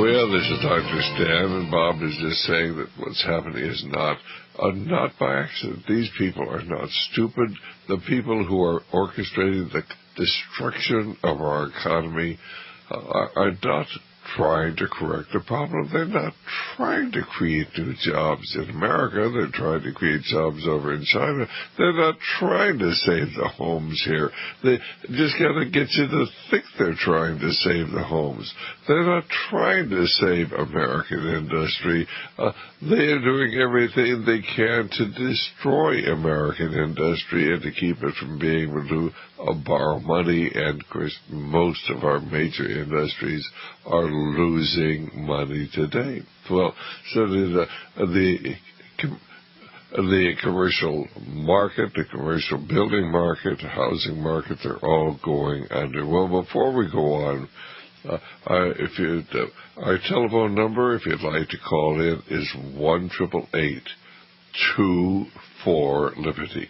Well, this is Dr. Stan, and Bob is just saying that what's happening is not by accident. These people are not stupid. The people who are orchestrating the destruction of our economy are not trying to correct the problem. They're not trying to create new jobs in America. They're trying to create jobs over in China. They're not trying to save the homes here. They just got to get you to think they're trying to save the homes. They're not trying to save American industry. They are doing everything they can to destroy American industry and to keep it from being able to borrow money. And, of course, most of our major industries are losing money today. Well, so the commercial market, the commercial building market, the housing market, they're all going under. Well, before we go on, our telephone number, if you'd like to call in, is 1-888-24-LIBERTY.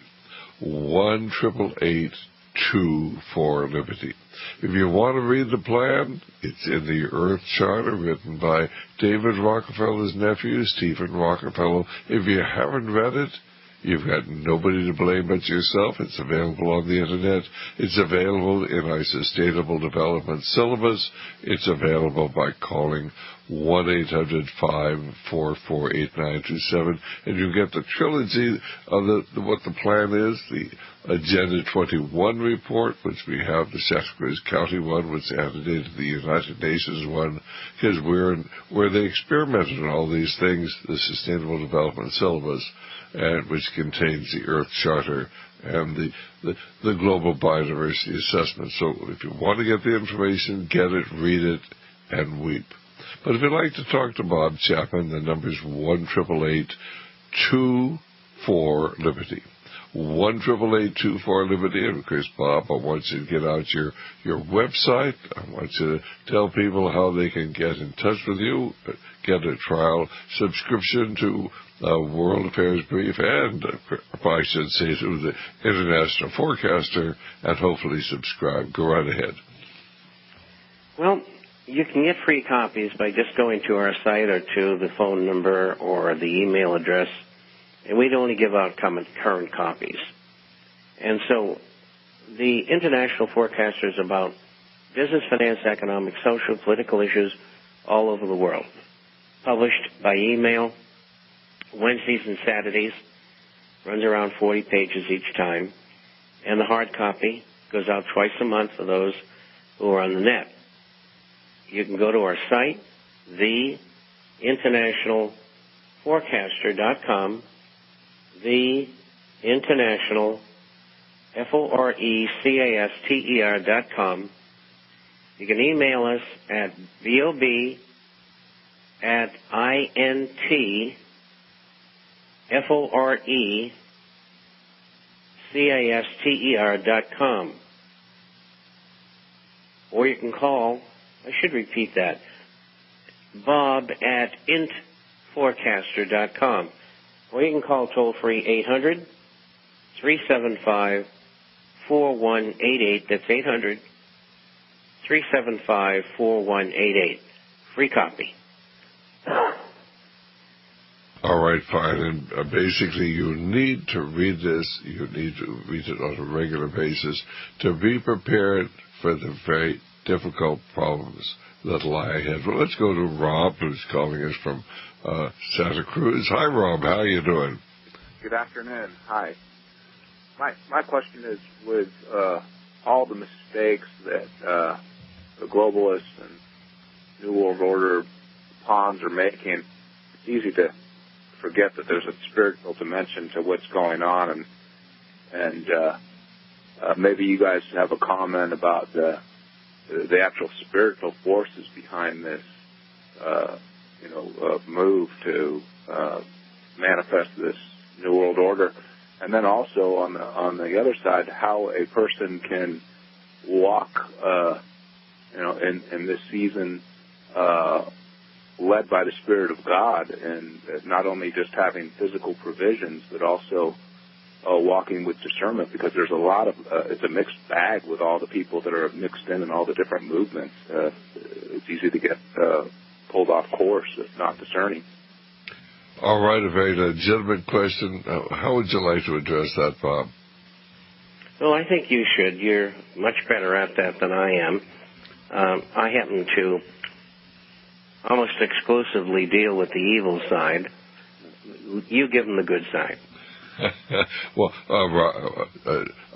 1-888-24-LIBERTY. If you want to read the plan, it's in the Earth Charter, written by David Rockefeller's nephew, Stephen Rockefeller. If you haven't read it, you've got nobody to blame but yourself. It's available on the Internet. It's available in our Sustainable Development Syllabus. It's available by calling 1-800-544-8927. And you get the trilogy of what the plan is, the Agenda 21 report, which we have, the Santa Cruz County one, which added into the United Nations one, because where they experimented on all these things, the Sustainable Development Syllabus, and which contains the Earth Charter and the Global Biodiversity Assessment. So if you want to get the information, get it, read it, and weep. But if you'd like to talk to Bob Chapman, the number is 1-888-24-LIBERTY. 1-888-24-LIBERTY. And of course, Bob, I want you to get out your website. I want you to tell people how they can get in touch with you, get a trial subscription to World Affairs Brief, and I should say to the International Forecaster, and hopefully subscribe. Go right ahead. Well, you can get free copies by just going to our site or to the phone number or the email address, and we'd only give out current copies. And so the International Forecaster is about business, finance, economic, social, political issues all over the world. Published by email, Wednesdays and Saturdays, runs around 40 pages each time, and the hard copy goes out twice a month for those who are on the net. You can go to our site, theinternationalforecaster.com, theinternational, FORECASTER.com. You can email us at bob@intforcaster.com. Or you can call, I should repeat that, bob@intforecaster.com. Or you can call toll-free 800-375-4188. That's 800-375-4188. Free copy. All right, fine. And basically, you need to read this. You need to read it on a regular basis to be prepared for the very difficult problems that lie ahead. Well, let's go to Rob, who's calling us from Santa Cruz. Hi, Rob. How are you doing? Good afternoon. Hi. My question is, with all the mistakes that the globalists and New World Order pawns are making, it's easy to forget that there's a spiritual dimension to what's going on, and maybe you guys have a comment about the actual spiritual forces behind this, move to manifest this New World Order, and then also on the other side, how a person can walk, in this season, led by the Spirit of God, and not only just having physical provisions, but also walking with discernment, because there's a lot of, it's a mixed bag with all the people that are mixed in and all the different movements. It's easy to get pulled off course if not discerning. All right, a very legitimate question. How would you like to address that, Bob? Well, I think you should. You're much better at that than I am. I happen to almost exclusively deal with the evil side. You give them the good side. Well,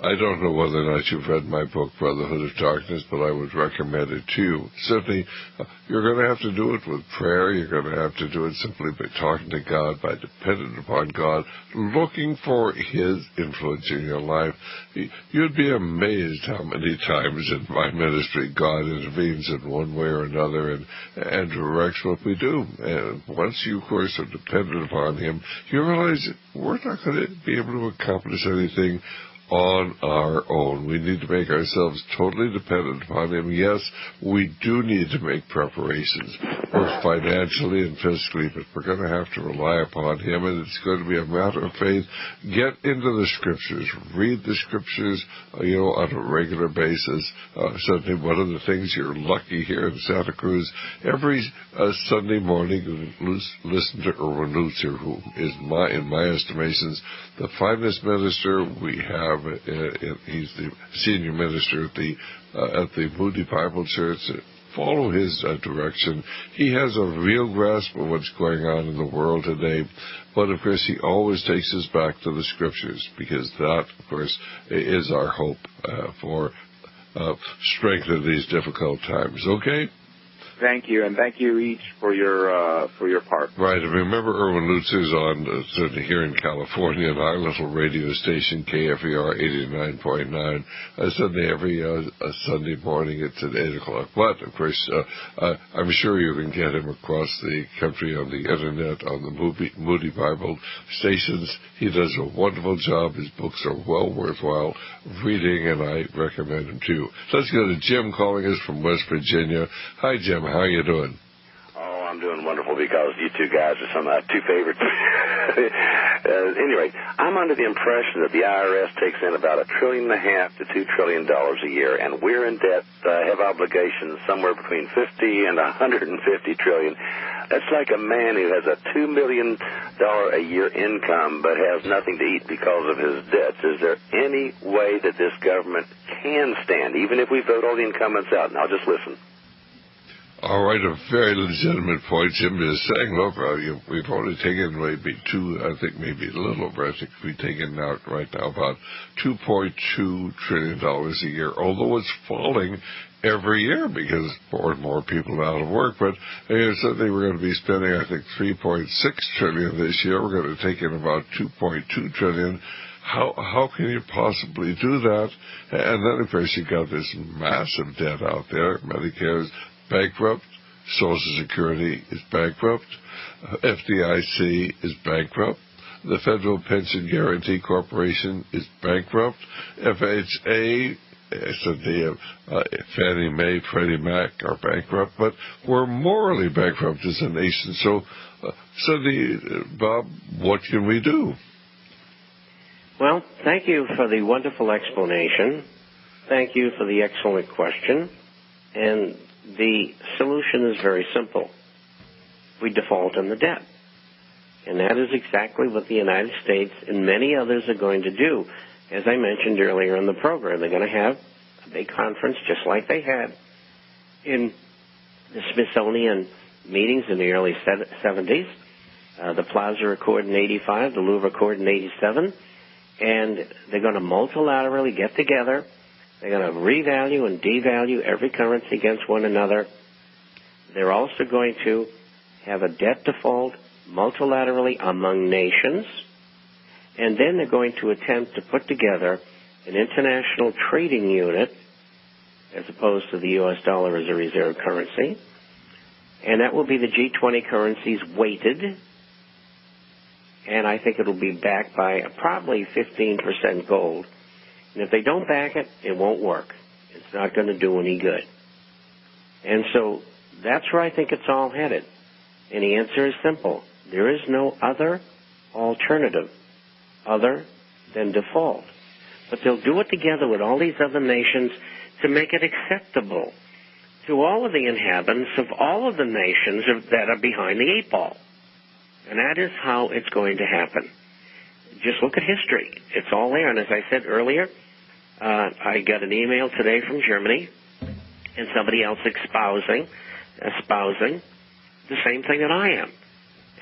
I don't know whether or not you've read my book, Brotherhood of Darkness, but I would recommend it to you. Certainly, you're going to have to do it with prayer. You're going to have to do it simply by talking to God, by depending upon God, looking for His influence in your life. You'd be amazed how many times in my ministry God intervenes in one way or another and directs what we do. And once you, of course, are dependent upon Him, you realize that we're not going to be able to accomplish anything on our own. We need to make ourselves totally dependent upon Him. Yes, we do need to make preparations, both financially and physically, but we're going to have to rely upon Him, and it's going to be a matter of faith. Get into the Scriptures. Read the Scriptures, on a regular basis. Certainly one of the things you're lucky here in Santa Cruz, every Sunday morning, listen to Erwin Lutzer, who is, in my estimations, the finest minister we have. He's the senior minister at the Moody Bible Church. Follow his direction. He has a real grasp of what's going on in the world today, but of course he always takes us back to the Scriptures, because that, of course, is our hope for strength in these difficult times. Okay? Thank you, and thank you each for your part. Right, and remember Erwin Lutzer's on, certainly here in California, on our little radio station, KFER 89.9, Sunday every Sunday morning. It's at 8 o'clock. But, of course, I'm sure you can get him across the country on the Internet, on the Moody Bible stations. He does a wonderful job. His books are well worthwhile reading, and I recommend him, too. Let's go to Jim calling us from West Virginia. Hi, Jim. How are you doing? Oh, I'm doing wonderful, because you two guys are some of my two favorites. Anyway, I'm under the impression that the IRS takes in about $1.5 trillion to $2 trillion a year, and we're in debt, have obligations somewhere between 50 and 150 trillion. That's like a man who has a $2 million a year income but has nothing to eat because of his debts. Is there any way that this government can stand, even if we vote all the incumbents out? And I'll just listen. All right, a very legitimate point. Jim is saying, look, we've only taken maybe maybe a little over, I think we've taken out right now about $2.2 trillion a year, although it's falling every year because more and more people are out of work. But certainly we're going to be spending, I think, $3.6 trillion this year. We're going to take in about $2.2 trillion. How can you possibly do that? And then, of course, you've got this massive debt out there. Medicare's bankrupt, Social Security is bankrupt, FDIC is bankrupt, the Federal Pension Guarantee Corporation is bankrupt, FHA, Fannie Mae, Freddie Mac are bankrupt, but we're morally bankrupt as a nation. So, Bob, what can we do? Well, thank you for the wonderful explanation. Thank you for the excellent question. And the solution is very simple. We default on the debt. And that is exactly what the United States and many others are going to do. As I mentioned earlier in the program, they're going to have a big conference just like they had in the Smithsonian meetings in the early 70s, the Plaza Accord in 85, the Louvre Accord in 87, and they're going to multilaterally get together. They're going to revalue and devalue every currency against one another. They're also going to have a debt default multilaterally among nations. And then they're going to attempt to put together an international trading unit as opposed to the U.S. dollar as a reserve currency. And that will be the G20 currencies weighted. And I think it'll be backed by probably 15% gold. And if they don't back it, it won't work. It's not going to do any good. And so that's where I think it's all headed. And the answer is simple. There is no other alternative other than default. But they'll do it together with all these other nations to make it acceptable to all of the inhabitants of all of the nations that are behind the 8 ball. And that is how it's going to happen. Just look at history. It's all there. And as I said earlier, I got an email today from Germany and somebody else espousing the same thing that I am.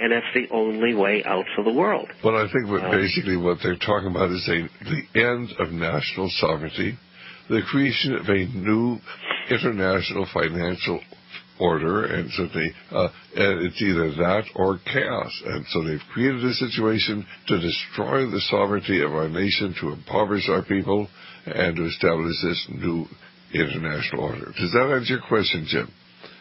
And that's the only way out for the world. Well, I think basically what they're talking about is the end of national sovereignty, the creation of a new international financial order, and so it's either that or chaos. And so they've created a situation to destroy the sovereignty of our nation, to impoverish our people, and to establish this new international order. Does that answer your question, Jim?